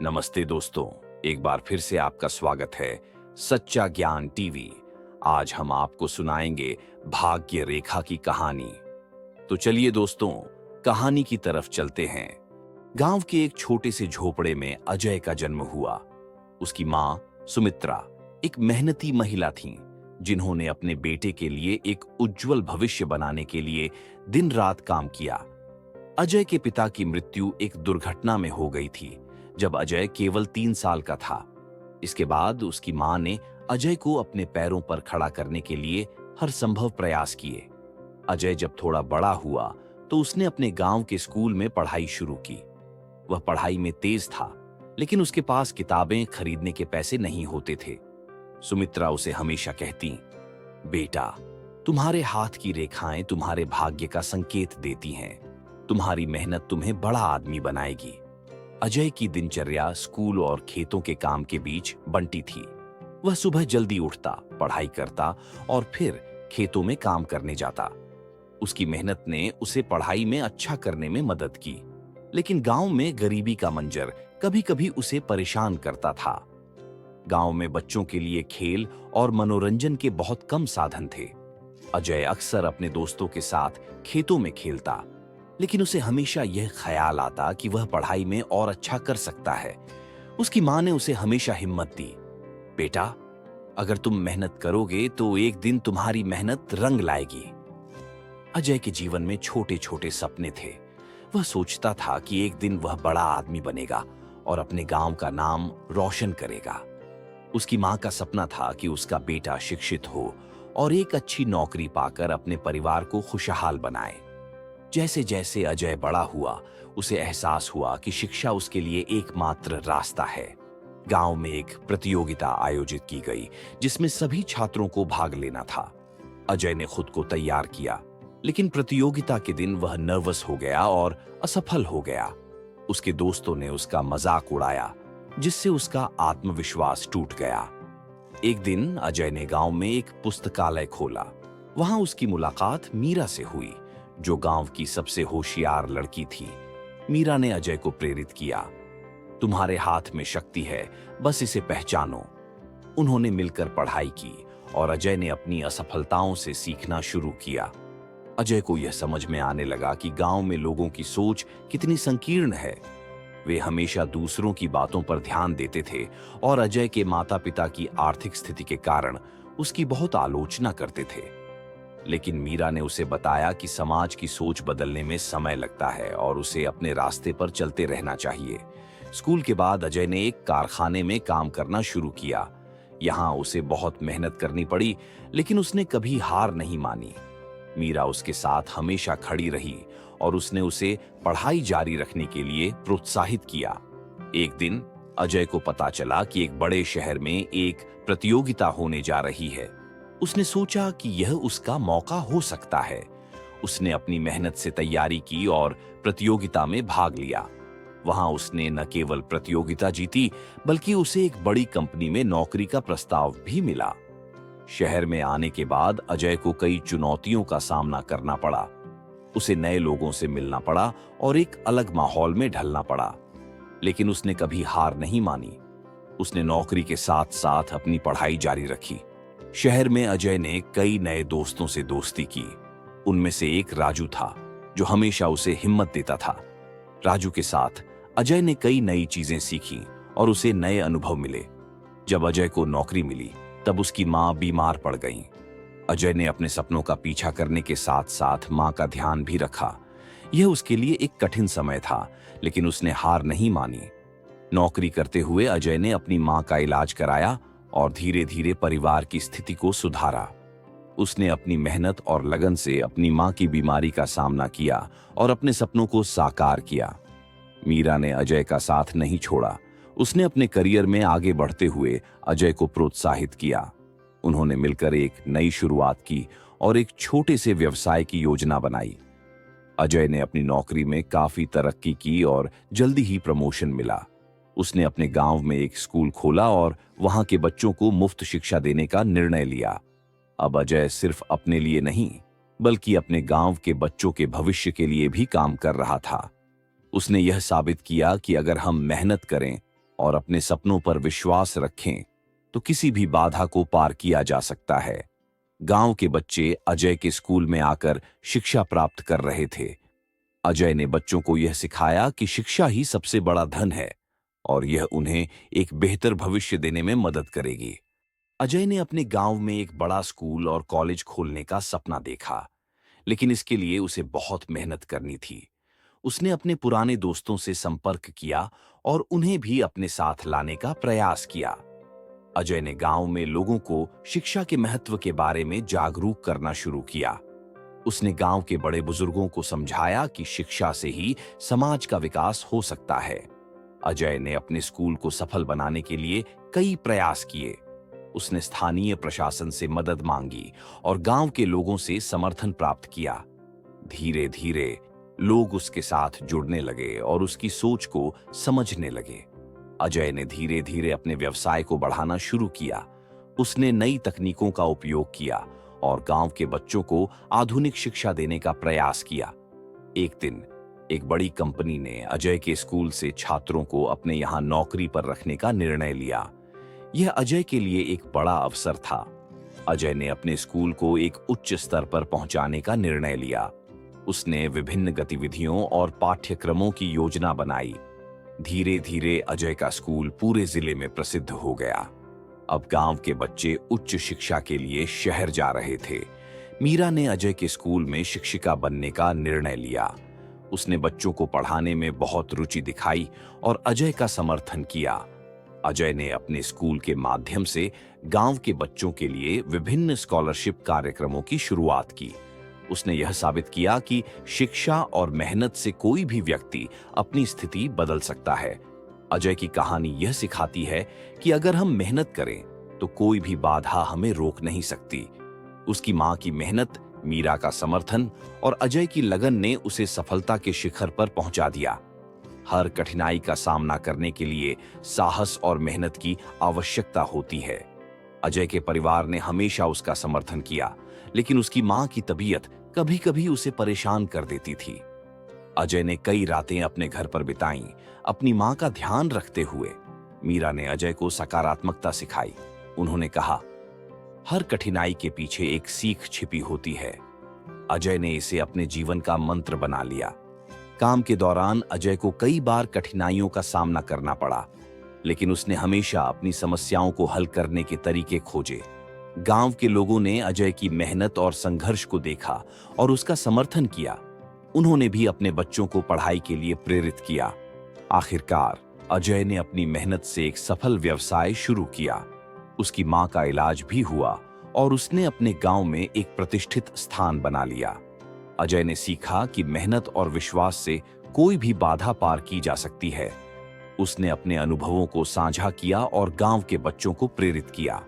नमस्ते दोस्तों, एक बार फिर से आपका स्वागत है सच्चा ज्ञान टीवी। आज हम आपको सुनाएंगे भाग्य रेखा की कहानी। तो चलिए दोस्तों, कहानी की तरफ चलते हैं। गांव के एक छोटे से झोपड़े में अजय का जन्म हुआ। उसकी मां सुमित्रा एक मेहनती महिला थीं, जिन्होंने अपने बेटे के लिए एक उज्जवल भविष्य बनाने के लिए दिन रात काम किया। अजय के पिता की मृत्यु एक दुर्घटना में हो गई थी, जब अजय केवल 3 साल का था। इसके बाद उसकी मां ने अजय को अपने पैरों पर खड़ा करने के लिए हर संभव प्रयास किए। अजय जब थोड़ा बड़ा हुआ तो उसने अपने गांव के स्कूल में पढ़ाई शुरू की। वह पढ़ाई में तेज था, लेकिन उसके पास किताबें खरीदने के पैसे नहीं होते थे। सुमित्रा उसे हमेशा कहती, बेटा, तुम्हारे हाथ की रेखाएं तुम्हारे भाग्य का संकेत देती हैं। तुम्हारी मेहनत तुम्हें बड़ा आदमी बनाएगी। अजय की दिनचर्या स्कूल और खेतों के काम के बीच बंटी थी। वह सुबह जल्दी उठता, पढ़ाई करता और फिर खेतों में काम करने जाता। उसकी मेहनत ने उसे पढ़ाई में अच्छा करने में मदद की, लेकिन गांव में गरीबी का मंजर कभी-कभी उसे परेशान करता था। गांव में बच्चों के लिए खेल और मनोरंजन के बहुत कम साधन थे। अजय अक्सर अपने दोस्तों के साथ खेतों में खेलता, लेकिन उसे हमेशा यह ख्याल आता कि वह पढ़ाई में और अच्छा कर सकता है। उसकी मां ने उसे हमेशा हिम्मत दी, बेटा, अगर तुम मेहनत करोगे तो एक दिन तुम्हारी मेहनत रंग लाएगी। अजय के जीवन में छोटे छोटे सपने थे। वह सोचता था कि एक दिन वह बड़ा आदमी बनेगा और अपने गांव का नाम रोशन करेगा। उसकी मां का सपना था कि उसका बेटा शिक्षित हो और एक अच्छी नौकरी पाकर अपने परिवार को खुशहाल बनाए। जैसे जैसे अजय बड़ा हुआ, उसे एहसास हुआ कि शिक्षा उसके लिए एकमात्र रास्ता है। गांव में एक प्रतियोगिता आयोजित की गई, जिसमें सभी छात्रों को भाग लेना था। अजय ने खुद को तैयार किया, लेकिन प्रतियोगिता के दिन वह नर्वस हो गया और असफल हो गया। उसके दोस्तों ने उसका मजाक उड़ाया, जिससे उसका आत्मविश्वास टूट गया। एक दिन अजय ने गांव में एक पुस्तकालय खोला। वहां उसकी मुलाकात मीरा से हुई, जो गांव की सबसे होशियार लड़की थी। मीरा ने अजय को प्रेरित किया, तुम्हारे हाथ में शक्ति है, बस इसे पहचानो। उन्होंने मिलकर पढ़ाई की और अजय ने अपनी असफलताओं से सीखना शुरू किया। अजय को यह समझ में आने लगा कि गांव में लोगों की सोच कितनी संकीर्ण है। वे हमेशा दूसरों की बातों पर ध्यान देते थे और अजय के माता-पिता की आर्थिक स्थिति के कारण उसकी बहुत आलोचना करते थे। लेकिन मीरा ने उसे बताया कि समाज की सोच बदलने में समय लगता है और उसे अपने रास्ते पर चलते रहना चाहिए। स्कूल के बाद अजय ने एक कारखाने में काम करना शुरू किया। यहाँ उसे बहुत मेहनत करनी पड़ी, लेकिन उसने कभी हार नहीं मानी। मीरा उसके साथ हमेशा खड़ी रही और उसने उसे पढ़ाई जारी रखने के लिए प्रोत्साहित किया। एक दिन अजय को पता चला कि एक बड़े शहर में एक प्रतियोगिता होने जा रही है। उसने सोचा कि यह उसका मौका हो सकता है। उसने अपनी मेहनत से तैयारी की और प्रतियोगिता में भाग लिया। वहां उसने न केवल प्रतियोगिता जीती, बल्कि उसे एक बड़ी कंपनी में नौकरी का प्रस्ताव भी मिला। शहर में आने के बाद अजय को कई चुनौतियों का सामना करना पड़ा। उसे नए लोगों से मिलना पड़ा और एक अलग माहौल में ढलना पड़ा, लेकिन उसने कभी हार नहीं मानी। उसने नौकरी के साथ साथ अपनी पढ़ाई जारी रखी। शहर में अजय ने कई नए दोस्तों से दोस्ती की। उनमें से एक राजू था, जो हमेशा उसे हिम्मत देता था। राजू के साथ अजय ने कई नई चीजें सीखी और उसे नए अनुभव मिले। जब अजय को नौकरी मिली, तब उसकी मां बीमार पड़ गई। अजय ने अपने सपनों का पीछा करने के साथ साथ मां का ध्यान भी रखा। यह उसके लिए एक कठिन समय था, लेकिन उसने हार नहीं मानी। नौकरी करते हुए अजय ने अपनी मां का इलाज कराया और धीरे धीरे परिवार की स्थिति को सुधारा। उसने अपनी मेहनत और लगन से अपनी मां की बीमारी का सामना किया और अपने सपनों को साकार किया। मीरा ने अजय का साथ नहीं छोड़ा। उसने अपने करियर में आगे बढ़ते हुए अजय को प्रोत्साहित किया। उन्होंने मिलकर एक नई शुरुआत की और एक छोटे से व्यवसाय की योजना बनाई। अजय ने अपनी नौकरी में काफी तरक्की की और जल्दी ही प्रमोशन मिला। उसने अपने गांव में एक स्कूल खोला और वहां के बच्चों को मुफ्त शिक्षा देने का निर्णय लिया। अब अजय सिर्फ अपने लिए नहीं, बल्कि अपने गांव के बच्चों के भविष्य के लिए भी काम कर रहा था। उसने यह साबित किया कि अगर हम मेहनत करें और अपने सपनों पर विश्वास रखें तो किसी भी बाधा को पार किया जा सकता है। गांव के बच्चे अजय के स्कूल में आकर शिक्षा प्राप्त कर रहे थे। अजय ने बच्चों को यह सिखाया कि शिक्षा ही सबसे बड़ा धन है और यह उन्हें एक बेहतर भविष्य देने में मदद करेगी। अजय ने अपने गांव में एक बड़ा स्कूल और कॉलेज खोलने का सपना देखा, लेकिन इसके लिए उसे बहुत मेहनत करनी थी। उसने अपने पुराने दोस्तों से संपर्क किया और उन्हें भी अपने साथ लाने का प्रयास किया। अजय ने गांव में लोगों को शिक्षा के महत्व के बारे में जागरूक करना शुरू किया। उसने गांव के बड़े बुजुर्गों को समझाया कि शिक्षा से ही समाज का विकास हो सकता है। अजय ने अपने स्कूल को सफल बनाने के लिए कई प्रयास किए। उसने स्थानीय प्रशासन से मदद मांगी और गांव के लोगों से समर्थन प्राप्त किया। धीरे धीरे लोग उसके साथ जुड़ने लगे और उसकी सोच को समझने लगे। अजय ने धीरे धीरे अपने व्यवसाय को बढ़ाना शुरू किया। उसने नई तकनीकों का उपयोग किया और गांव के बच्चों को आधुनिक शिक्षा देने का प्रयास किया। एक दिन एक बड़ी कंपनी ने अजय के स्कूल से छात्रों को अपने यहां नौकरी पर रखने का निर्णय लिया। यह अजय के लिए एक बड़ा अवसर था। अजय ने अपने स्कूल को एक उच्च स्तर पर पहुंचाने का निर्णय लिया। उसने विभिन्न गतिविधियों और पाठ्यक्रमों की योजना बनाई। धीरे धीरे अजय का स्कूल पूरे जिले में प्रसिद्ध हो गया। अब गांव के बच्चे उच्च शिक्षा के लिए शहर जा रहे थे। मीरा ने अजय के स्कूल में शिक्षिका बनने का निर्णय लिया। उसने बच्चों को पढ़ाने में बहुत रुचि दिखाई और अजय का समर्थन किया। अजय ने अपने स्कूल के माध्यम से गांव के बच्चों के लिए विभिन्न स्कॉलरशिप कार्यक्रमों की शुरुआत की। उसने यह साबित किया कि शिक्षा और मेहनत से कोई भी व्यक्ति अपनी स्थिति बदल सकता है। अजय की कहानी यह सिखाती है कि अगर हम मेहनत करें तो कोई भी बाधा हमें रोक नहीं सकती। उसकी मां की मेहनत, मीरा का समर्थन और अजय की लगन ने उसे सफलता के शिखर पर पहुंचा दिया। हर कठिनाई का सामना करने के लिए साहस और मेहनत की आवश्यकता होती है। अजय के परिवार ने हमेशा उसका समर्थन किया, लेकिन उसकी मां की तबीयत कभी-कभी उसे परेशान कर देती थी। अजय ने कई रातें अपने घर पर बिताईं, अपनी मां का ध्यान रखते हुए। मीरा ने अजय को सकारात्मकता सिखाई। उन्होंने कहा, हर कठिनाई के पीछे एक सीख छिपी होती है। अजय ने इसे अपने जीवन का मंत्र बना लिया। काम के दौरान अजय को कई बार कठिनाइयों का सामना करना पड़ा, लेकिन उसने हमेशा अपनी समस्याओं को हल करने के तरीके खोजे। गांव के लोगों ने अजय की मेहनत और संघर्ष को देखा और उसका समर्थन किया। उन्होंने भी अपने बच्चों को पढ़ाई के लिए प्रेरित किया। आखिरकार अजय ने अपनी मेहनत से एक सफल व्यवसाय शुरू किया। उसकी मां का इलाज भी हुआ और उसने अपने गांव में एक प्रतिष्ठित स्थान बना लिया। अजय ने सीखा कि मेहनत और विश्वास से कोई भी बाधा पार की जा सकती है। उसने अपने अनुभवों को साझा किया और गांव के बच्चों को प्रेरित किया।